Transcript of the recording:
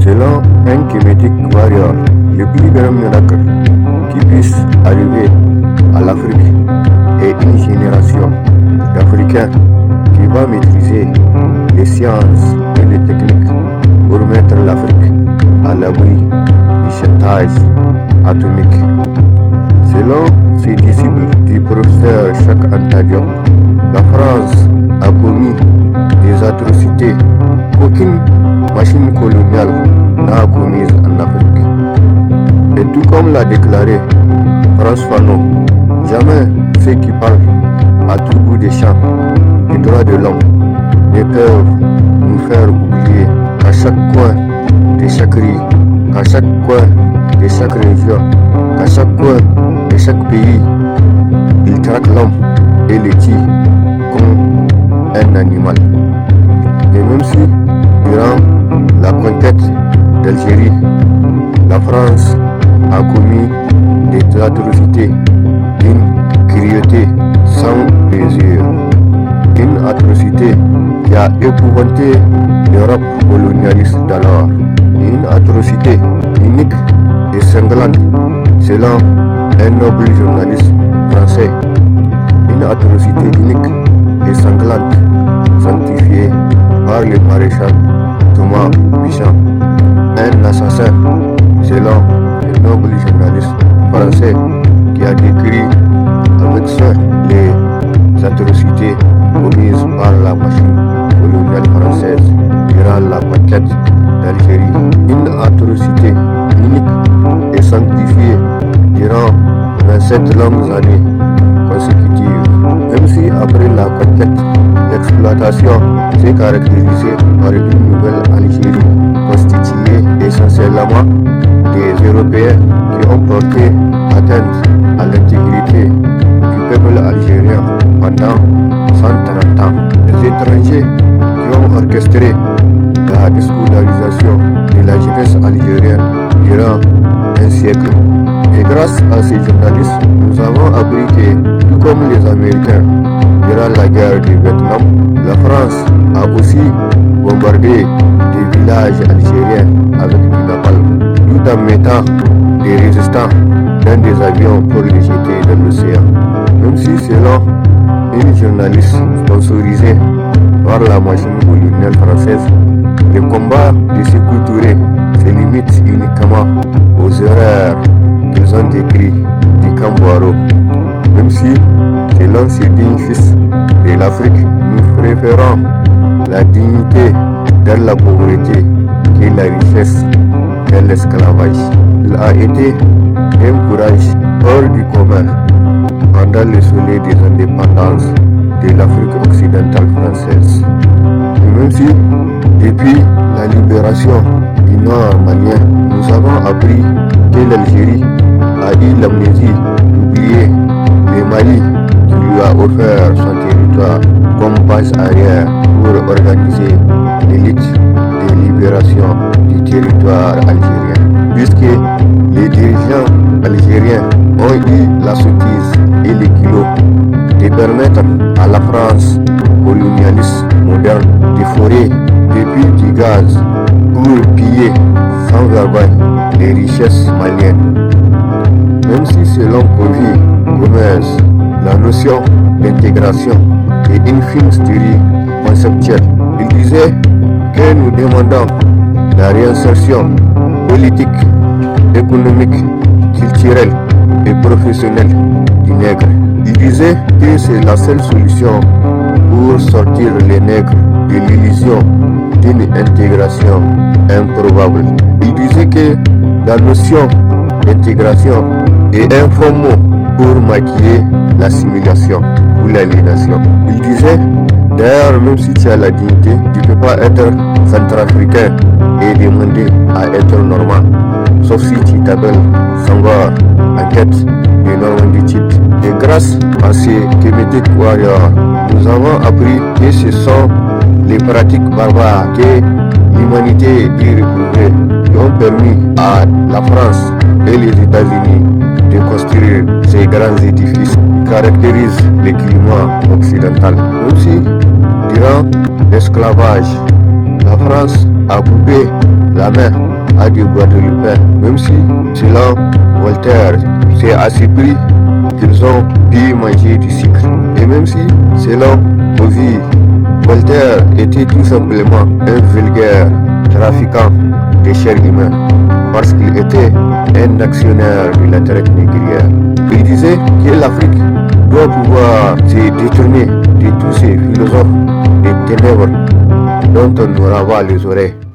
Selon un Kemetic warrior, le plus grand miracle qui puisse arriver à l'Afrique est une génération d'Africains qui va maîtriser les sciences et les techniques pour mettre l'Afrique à l'abri du chantage atomique. Selon ses disciples du professeur Cheikh Anta Diop, la France a commis des atrocités qu'aucune machine coloniale n'a commises en Afrique. Et tout comme l'a déclaré François Fanon, jamais ceux qui parlent à tout bout des champs des droits de l'homme ne peuvent nous faire oublier qu'à chaque coin de chaque rue, qu'à chaque coin de chaque région, qu'à chaque coin de chaque pays, ils traquent l'homme et le tuent comme un animal. Et même si, durant la conquête d'Algérie, la France a commis des atrocités d'une cruauté sans mesure, une atrocité qui a épouvanté l'Europe colonialiste d'alors, une atrocité unique et cinglante selon un noble journaliste français, une atrocité unique et sanglante sanctifiée par le maréchal Thomas Bichamp, un assassin selon le noble journaliste français qui a décrit avec soin les atrocités commises par la machine coloniale française durant la conquête d'Algérie, une atrocité unique et sanctifiée durant 27 longues années consécutives. Même si après la conquête, l'exploitation s'est caractérisée par une nouvelle Algérie constituée essentiellement des Européens qui ont porté atteinte à l'intégrité du peuple algérien pendant 130 ans. Les étrangers qui ont orchestré la déscolarisation de la jeunesse algérienne durant un siècle. Et grâce à ces journalistes, nous avons appris que, tout comme les Américains, durant la guerre du Vietnam, la France a aussi bombardé des villages algériens avec du napalm, tout en mettant des résistants dans des avions pour les jeter dans l'océan. Même si, selon une journaliste sponsorisée par la machine coloniale française, le combat de Sékou Touré se limite uniquement aux horreurs qu'ils ont décrits du camp Boiro. Même si, selon ces dignes fils de l'Afrique, nous préférons la dignité dans la pauvreté que la richesse dans l'esclavage. Il a été un courage hors du commun pendant le soleil des indépendances de l'Afrique occidentale française. Et même si, depuis la libération du Nord malien, nous avons appris que l'Algérie a eu l'amnésie d'oublier le Mali qui lui a offert son territoire comme base arrière pour organiser l'élite de libération du territoire algérien. Puisque les dirigeants algériens ont eu la sottise et le culot de permettre à la France colonialiste moderne de forer depuis du gaz pour piller sans vergogne les richesses maliennes. Même si selon Kofi Gomez, la notion d'intégration est une fine théorie conceptuelle, il disait que nous demandons la réinsertion politique, économique, culturelle et professionnelle du nègre. Il disait que c'est la seule solution pour sortir les nègres de l'illusion d'une intégration improbable. Il disait que la notion d'intégration est un faux mot pour maquiller l'assimilation ou l'aliénation. Il disait, d'ailleurs, même si tu as la dignité, tu ne peux pas être centrafricain et demander à être normand, sauf si tu t'appelles Senghor en quête de normanditude. Et grâce à ces Kemetic warriors, nous avons appris que ce sont les pratiques barbares que l'humanité dit recouvrer qui ont permis à la France et les États-Unis de construire ces grands édifices qui caractérisent le climat occidental. Même si, durant l'esclavage, la France a coupé la main à des Guadeloupéens, même si selon Voltaire, c'est à ce prix qu'ils ont pu manger du sucre. Et même si selon Covey, Voltaire était tout simplement un vulgaire trafiquant des chairs humaines parce qu'il était un actionnaire de la traite négrière. Il disait que l'Afrique doit pouvoir se détourner de tous ces philosophes des ténèbres dont on nous ravale les oreilles.